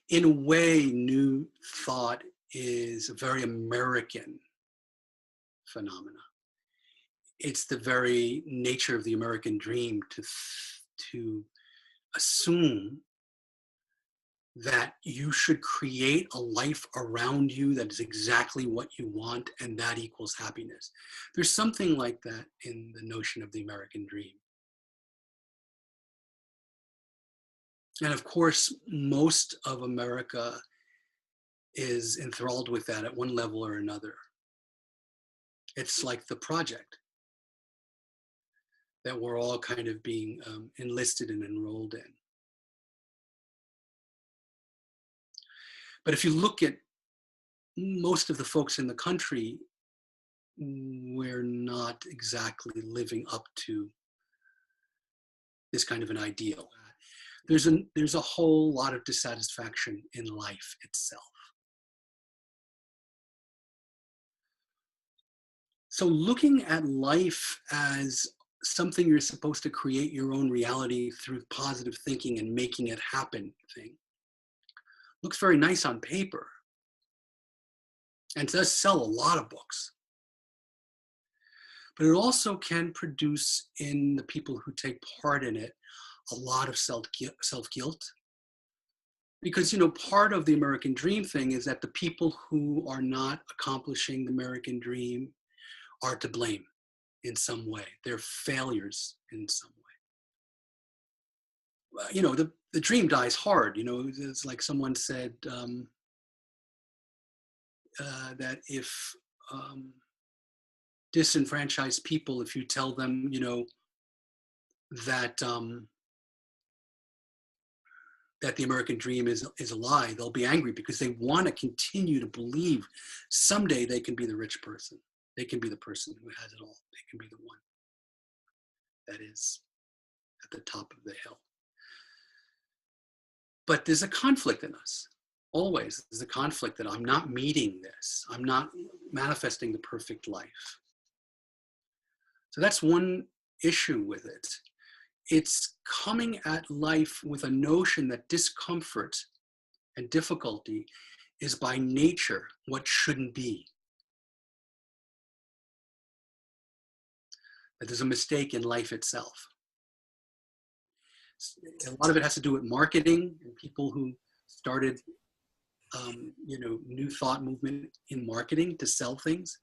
In a way, New Thought is a very American phenomena. It's the very nature of the American dream to assume that you should create a life around you that is exactly what you want, and that equals happiness. There's something like that in the notion of the American dream. And of course, most of America is enthralled with that at one level or another. It's like the project that we're all kind of being enlisted and enrolled in. But if you look at most of the folks in the country, we're not exactly living up to this kind of an ideal. There's a whole lot of dissatisfaction in life itself. So looking at life as something you're supposed to create your own reality through positive thinking and making it happen thing looks very nice on paper and does sell a lot of books. But it also can produce in the people who take part in it a lot of self-guilt. Because, part of the American dream thing is that the people who are not accomplishing the American dream are to blame in some way. They're failures in some way. The dream dies hard. It's like someone said that if disenfranchised people, if you tell them, that that the American dream is a lie, they'll be angry because they want to continue to believe someday they can be the rich person. They can be the person who has it all. They can be the one that is at the top of the hill. But there's a conflict in us. Always, there's a conflict that I'm not meeting this. I'm not manifesting the perfect life. So that's one issue with it. It's coming at life with a notion that discomfort and difficulty is by nature what shouldn't be. That there's a mistake in life itself. A lot of it has to do with marketing and people who started, New Thought movement in marketing to sell things.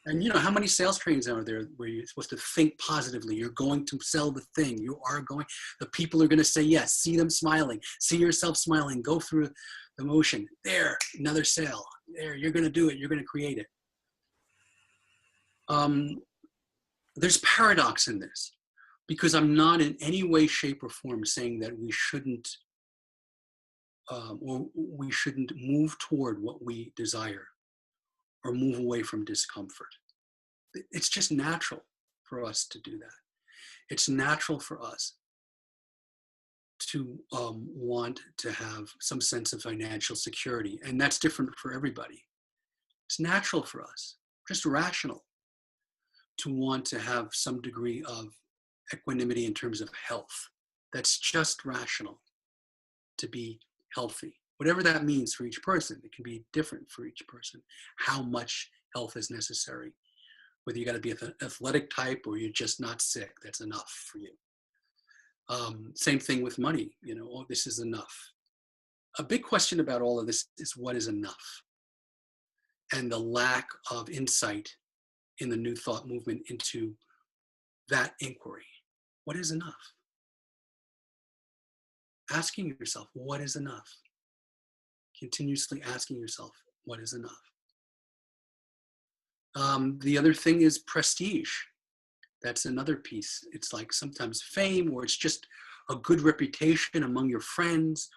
And how many sales trainings are there where you're supposed to think positively? You're going to sell the thing. The people are going to say yes. See them smiling. See yourself smiling. Go through the motion. There, another sale. There, you're going to do it. You're going to create it. There's paradox in this because I'm not in any way, shape, or form saying that we shouldn't move toward what we desire or move away from discomfort. It's just natural for us to do that. It's natural for us to want to have some sense of financial security, and that's different for everybody. It's natural for us, just rational, to want to have some degree of equanimity in terms of health. That's just rational, to be healthy. Whatever that means for each person, it can be different for each person, how much health is necessary. Whether you got to be an athletic type or you're just not sick, that's enough for you. Same thing with money, this is enough. A big question about all of this is what is enough? And the lack of insight in the New Thought movement into that inquiry. What is enough? Asking yourself, what is enough? Continuously asking yourself, what is enough? The other thing is prestige. That's another piece. It's like sometimes fame, or it's just a good reputation among your friends.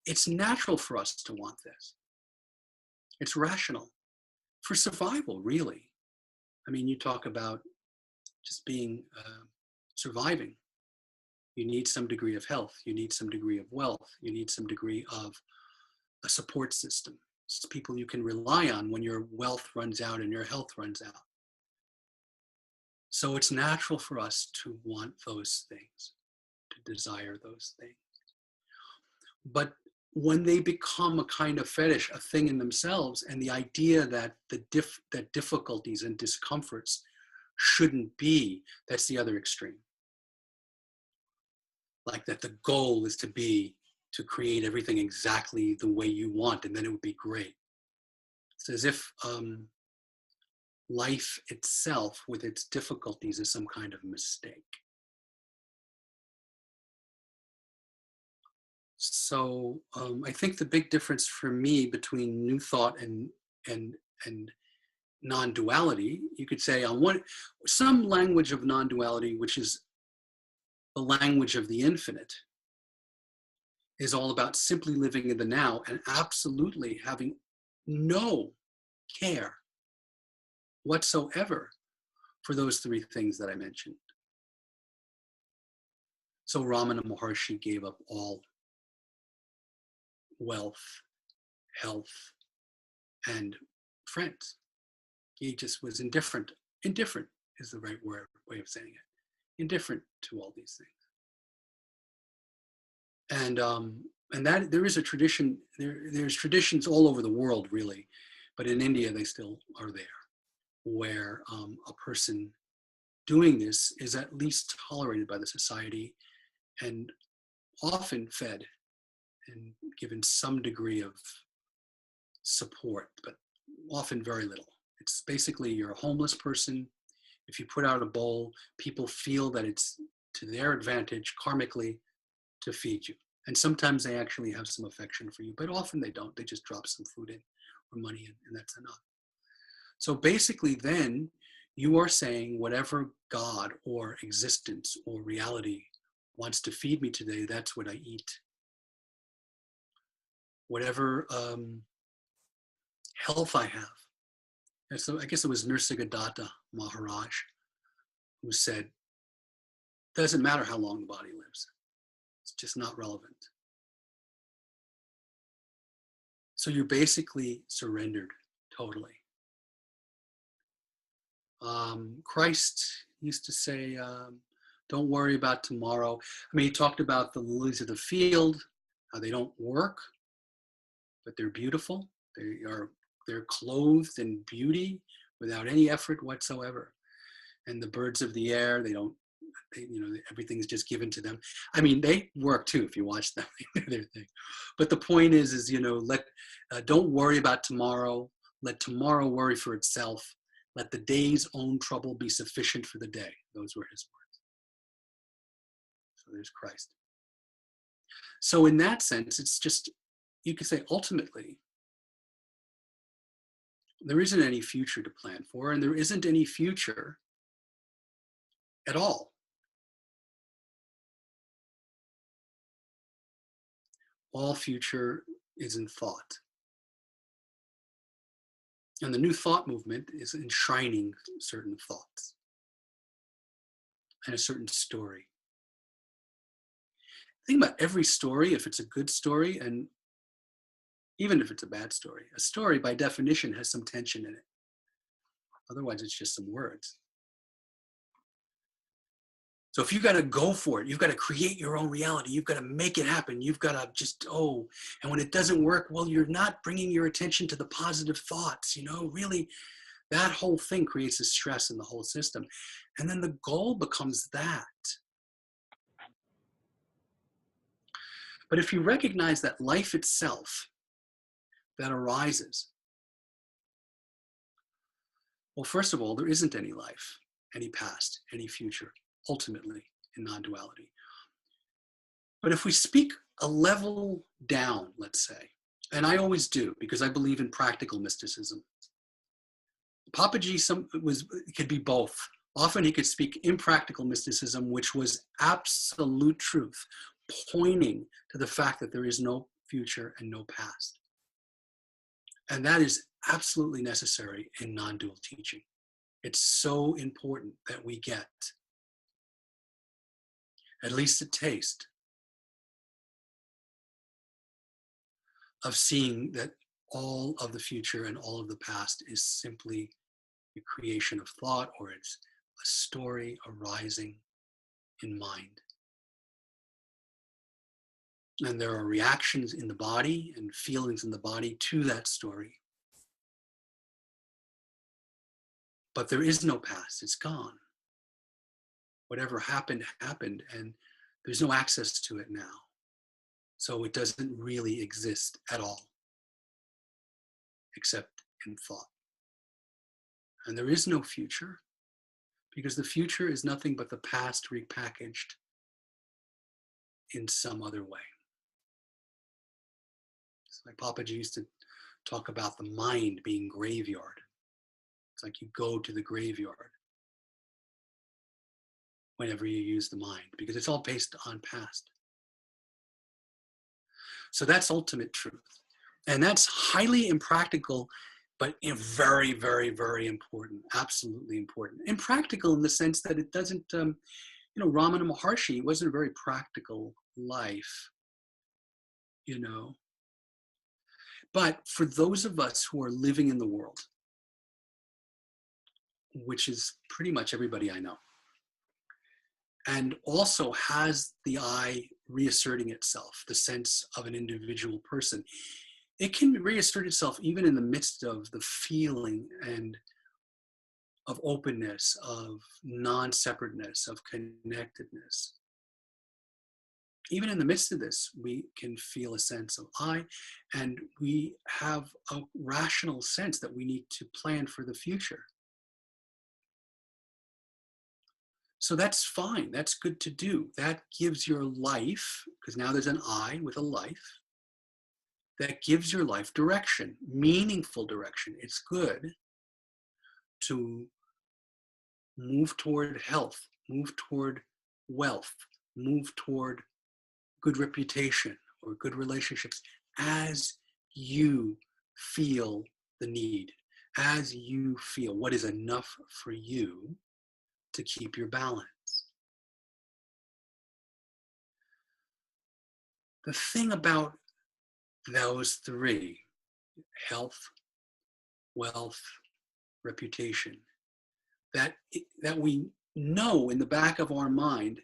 It's natural for us to want this. It's rational. For survival, really. I mean, you talk about just being, surviving. You need some degree of health. You need some degree of wealth. You need some degree of a support system. It's people you can rely on when your wealth runs out and your health runs out. So it's natural for us to want those things, to desire those things. But when they become a kind of fetish, a thing in themselves, and the idea that that difficulties and discomforts shouldn't be, that's the other extreme. Like that the goal is to create everything exactly the way you want, and then it would be great. It's as if life itself with its difficulties is some kind of mistake. So I think the big difference for me between new thought and non-duality, you could say on some language of non-duality, which is the language of the infinite, is all about simply living in the now and absolutely having no care whatsoever for those three things that I mentioned. So Ramana Maharshi gave up all wealth, health, and friends. He just was indifferent. Indifferent is the right way of saying it. Indifferent to all these things. And that there is a tradition, there's traditions all over the world really, but in India they still are there, where a person doing this is at least tolerated by the society and often fed and given some degree of support, but often very little. It's basically you're a homeless person. If you put out a bowl, people feel that it's to their advantage karmically to feed you. And sometimes they actually have some affection for you, but often they don't. They just drop some food in or money in, and that's enough. So basically then you are saying whatever God or existence or reality wants to feed me today, that's what I eat. Whatever health I have. And so I guess it was Nirsigadatta Maharaj who said, doesn't matter how long the body lives. It's just not relevant. So you're basically surrendered totally. Christ used to say, don't worry about tomorrow. I mean, he talked about the lilies of the field, how they don't work, but they're beautiful. They're clothed in beauty without any effort whatsoever. And the birds of the air, everything's just given to them. I mean, they work too if you watch them. Their thing. But the point is don't worry about tomorrow. Let tomorrow worry for itself. Let the day's own trouble be sufficient for the day. Those were his words. So there's Christ. So in that sense, it's just, you could say ultimately, there isn't any future to plan for, and there isn't any future at all. All future is in thought. And the new thought movement is enshrining certain thoughts and a certain story. Think about every story, if it's a good story, and even if it's a bad story. A story, by definition, has some tension in it. Otherwise, it's just some words. So if you've got to go for it, you've got to create your own reality. You've got to make it happen. You've got to and when it doesn't work, well, you're not bringing your attention to the positive thoughts, really that whole thing creates a stress in the whole system. And then the goal becomes that. But if you recognize that life itself that arises, well, first of all, there isn't any life, any past, any future, ultimately in non-duality. But if we speak a level down, let's say, and I always do because I believe in practical mysticism. Papaji could be both. Often he could speak impractical mysticism, which was absolute truth, pointing to the fact that there is no future and no past. And that is absolutely necessary in non-dual teaching. It's so important that we get at least a taste of seeing that all of the future and all of the past is simply the creation of thought, or it's a story arising in mind. And there are reactions in the body and feelings in the body to that story. But there is no past, it's gone. Whatever happened, happened, and there's no access to it now. So it doesn't really exist at all, except in thought. And there is no future, because the future is nothing but the past repackaged in some other way. It's like Papaji used to talk about the mind being graveyard. It's like you go to the graveyard whenever you use the mind, because it's all based on past. So that's ultimate truth. And that's highly impractical, but very, very, very important, absolutely important. Impractical in the sense that it doesn't, Ramana Maharshi wasn't a very practical life, But for those of us who are living in the world, which is pretty much everybody I know, and also has the I reasserting itself, the sense of an individual person, it can reassert itself even in the midst of the feeling and of openness, of non-separateness, of connectedness. Even in the midst of this, we can feel a sense of I, and we have a rational sense that we need to plan for the future. So that's fine, that's good to do. That gives your life, because now there's an I with a life, that gives your life direction, meaningful direction. It's good to move toward health, move toward wealth, move toward good reputation or good relationships as you feel the need, as you feel what is enough for you to keep your balance. The thing about those three, health, wealth, reputation, that we know in the back of our mind,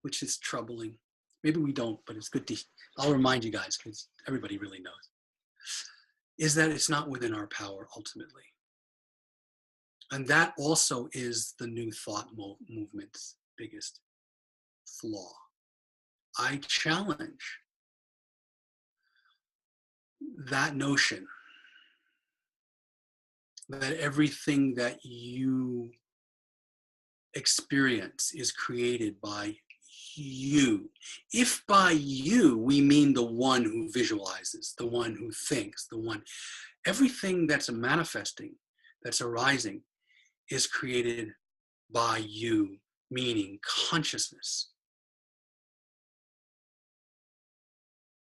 which is troubling. Maybe we don't, but it's good to, I'll remind you guys, because everybody really knows, is that it's not within our power ultimately. And that also is the New Thought movement's biggest flaw. I challenge that notion that everything that you experience is created by you. If by you we mean the one who visualizes, the one who thinks, everything that's manifesting, that's arising, is created by you, meaning consciousness,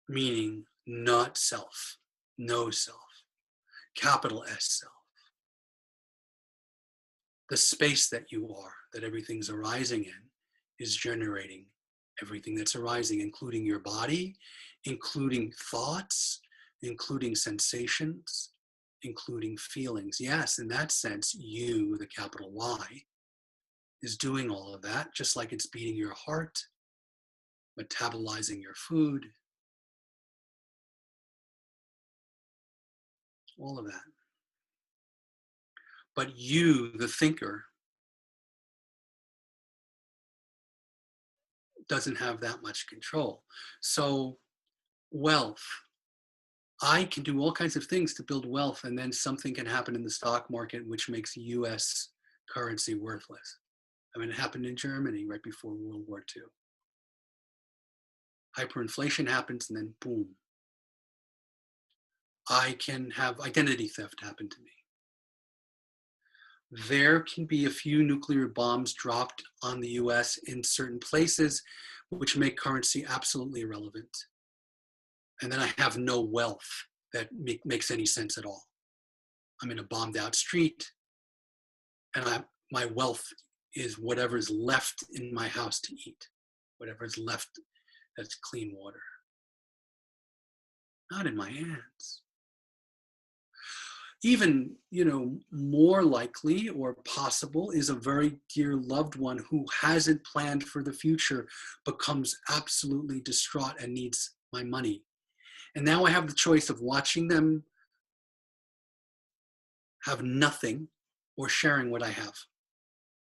meaning not self, no self, capital S self. The space that you are, that everything's arising in, is generating everything that's arising, including your body, including thoughts, including sensations, including feelings. Yes, in that sense, you, the capital Y, is doing all of that, just like it's beating your heart, metabolizing your food, all of that. But you, the thinker, doesn't have that much control. So wealth, I can do all kinds of things to build wealth, and then something can happen in the stock market which makes US currency worthless. I mean, it happened in Germany right before World War II. Hyperinflation happens and then boom. I can have identity theft happen to me. There can be a few nuclear bombs dropped on the US in certain places, which make currency absolutely irrelevant. And then I have no wealth that makes any sense at all. I'm in a bombed out street, and my wealth is whatever's left in my house to eat, whatever's left that's clean water. Not in my hands. Even, more likely or possible is a very dear loved one who hasn't planned for the future, becomes absolutely distraught and needs my money. And now I have the choice of watching them have nothing or sharing what I have.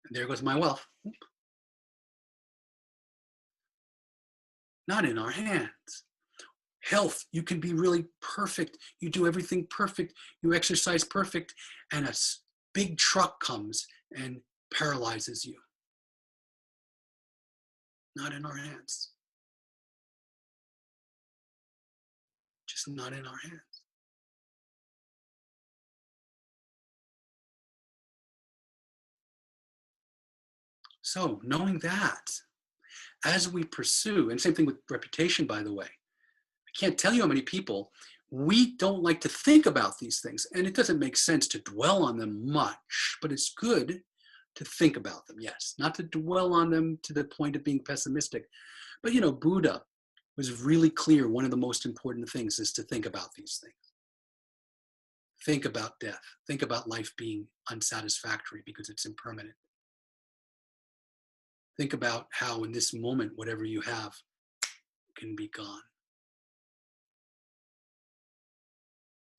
And there goes my wealth. Not in our hands. Health, you can be really perfect. You do everything perfect. You exercise perfect. And a big truck comes and paralyzes you. Not in our hands. Just not in our hands. So knowing that, as we pursue, and same thing with reputation, by the way, I can't tell you how many people, we don't like to think about these things, and it doesn't make sense to dwell on them much, but it's good to think about them, yes, not to dwell on them to the point of being pessimistic. But Buddha was really clear, one of the most important things is to think about these things. Think about death. Think about life being unsatisfactory because it's impermanent. Think about how in this moment, whatever you have can be gone.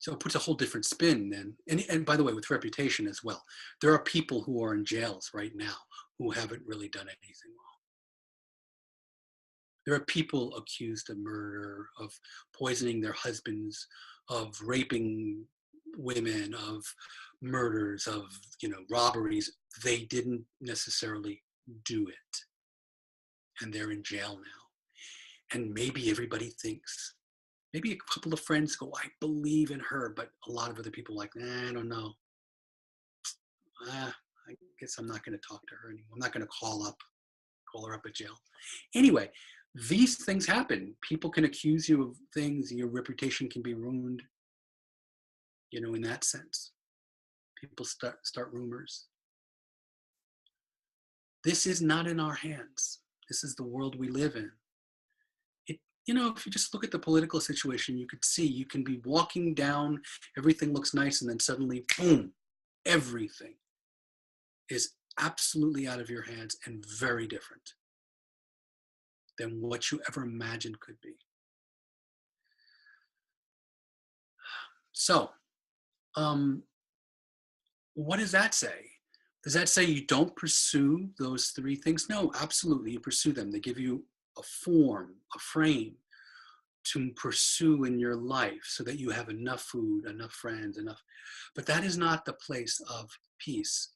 So it puts a whole different spin then. And by the way, with reputation as well, there are people who are in jails right now who haven't really done anything wrong. There are people accused of murder, of poisoning their husbands, of raping women, of murders, of robberies. They didn't necessarily do it. And they're in jail now. And maybe everybody thinks, maybe a couple of friends go, I believe in her, but a lot of other people are like, I don't know. I guess I'm not going to talk to her anymore. I'm not going to call her up at jail. Anyway, these things happen. People can accuse you of things. Your reputation can be ruined, in that sense. People start rumors. This is not in our hands. This is the world we live in. If you just look at the political situation, you could see, you can be walking down, everything looks nice, and then suddenly, boom, everything is absolutely out of your hands and very different than what you ever imagined could be. So, what does that say? Does that say you don't pursue those three things? No, absolutely, you pursue them. They give you a form, a frame to pursue in your life so that you have enough food, enough friends, but that is not the place of peace.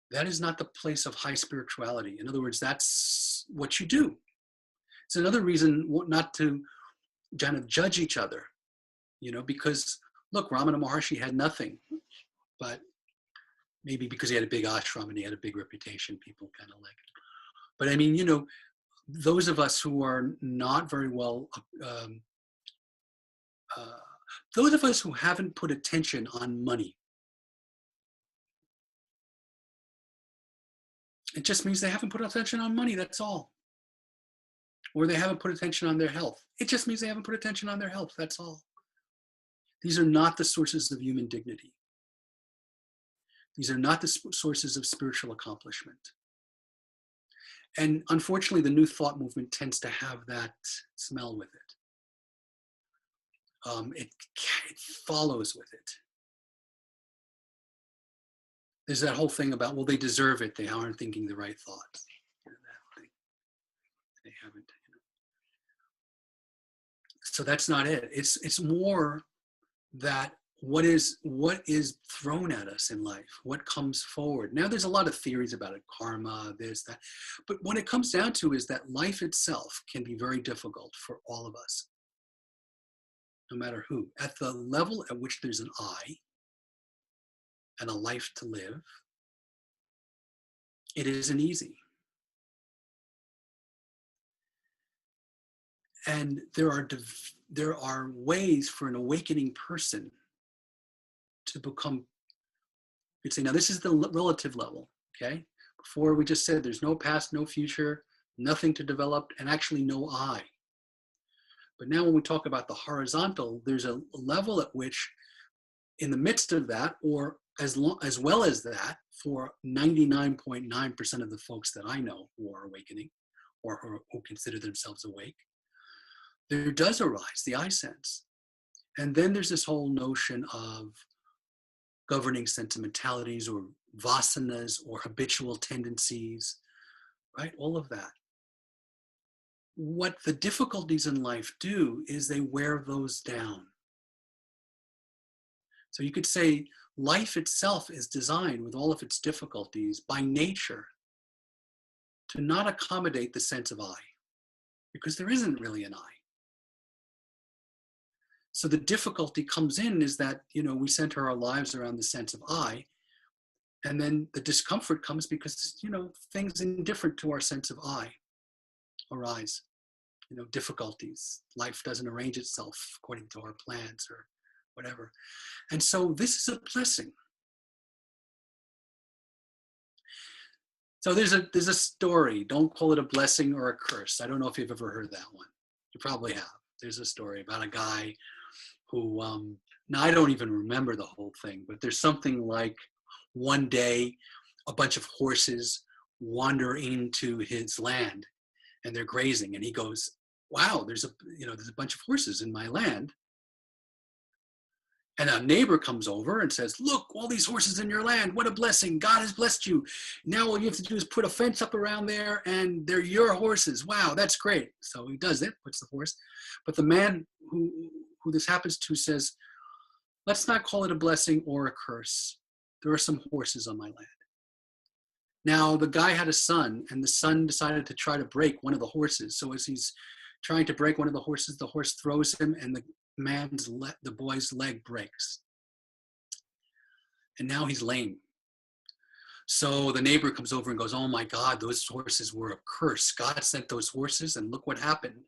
That is not the place of high spirituality. In other words, that's what you do. It's another reason not to kind of judge each other, because look, Ramana Maharshi had nothing, but maybe because he had a big ashram and he had a big reputation, people kind of like it. But I mean, those of us who are not very well, those of us who haven't put attention on money, it just means they haven't put attention on money, that's all. Or they haven't put attention on their health. It just means they haven't put attention on their health, that's all. These are not the sources of human dignity. These are not the sources of spiritual accomplishment. And unfortunately, the New Thought movement tends to have that smell with it. It follows with it. There's that whole thing about, well, they deserve it. They aren't thinking the right thoughts. That thing. They haven't. So that's not it. It's more that what is thrown at us in life, what comes forward. Now there's a lot of theories about it, karma, this, that. But what it comes down to is that life itself can be very difficult for all of us, no matter who. At the level at which there's an I and a life to live, it isn't easy. And there are ways for an awakening person to become, you'd say, now this is the relative level, okay? Before we just said there's no past, no future, nothing to develop, and actually no I. But now when we talk about the horizontal, there's a level at which in the midst of that, or as well as that, for 99.9% of the folks that I know who are awakening or who consider themselves awake, there does arise the I sense. And then there's this whole notion of governing sentimentalities or vasanas or habitual tendencies, right? All of that. What the difficulties in life do is they wear those down. So you could say life itself is designed with all of its difficulties by nature to not accommodate the sense of I, because there isn't really an I. So the difficulty comes in is that, we center our lives around the sense of I, and then the discomfort comes because, things indifferent to our sense of I arise. Difficulties. Life doesn't arrange itself according to our plans or whatever. And so this is a blessing. So there's a story. Don't call it a blessing or a curse. I don't know if you've ever heard that one. You probably have. There's a story about a guy who, now I don't even remember the whole thing, but there's something like one day a bunch of horses wander into his land and they're grazing, and he goes, wow, there's a bunch of horses in my land. And a neighbor comes over and says, look, all these horses in your land, what a blessing. God has blessed you. Now all you have to do is put a fence up around there and they're your horses. Wow, that's great. So he does it, puts the horse. But the man who this happens to says, let's not call it a blessing or a curse. There are some horses on my land. Now the guy had a son, and the son decided to try to break one of the horses. So as he's trying to break one of the horses, the horse throws him and the boy's leg breaks. And now he's lame. So the neighbor comes over and goes, oh my God, those horses were a curse. God sent those horses and look what happened.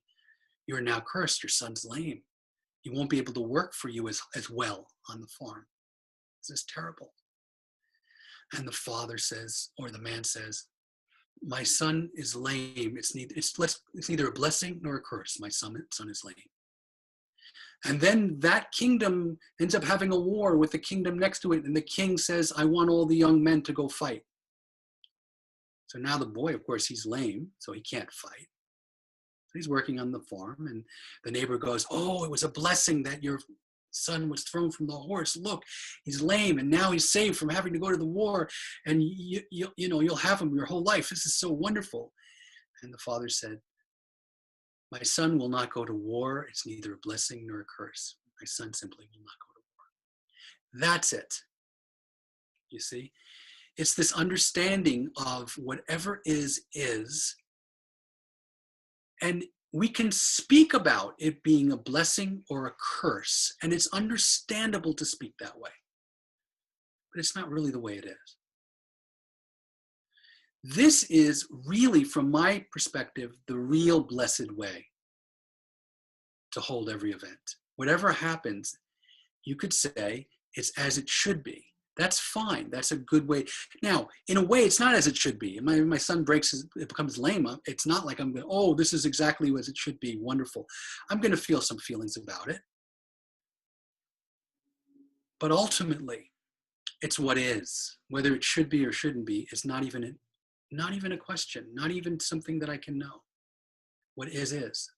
You're now cursed, your son's lame. He won't be able to work for you as well on the farm. This is terrible. And the father says, or the man says, my son is lame. It's neither a blessing nor a curse. My son is lame. And then that kingdom ends up having a war with the kingdom next to it. And the king says, I want all the young men to go fight. So now the boy, of course, he's lame, so he can't fight. So he's working on the farm, and the neighbor goes, oh, it was a blessing that your son was thrown from the horse. Look, he's lame, and now he's saved from having to go to the war, and you'll have him your whole life. This is so wonderful. And the father said, my son will not go to war. It's neither a blessing nor a curse. My son simply will not go to war. That's it. You see? It's this understanding of whatever is. And we can speak about it being a blessing or a curse. And it's understandable to speak that way. But it's not really the way it is. This is really, from my perspective, the real blessed way to hold every event. Whatever happens, you could say it's as it should be. That's fine. That's a good way. Now, in a way, it's not as it should be. My son it becomes lame. It's not like I'm going, oh, this is exactly as it should be. Wonderful. I'm going to feel some feelings about it. But ultimately, it's what is. Whether it should be or shouldn't be is not even a question, not even something that I can know. What is.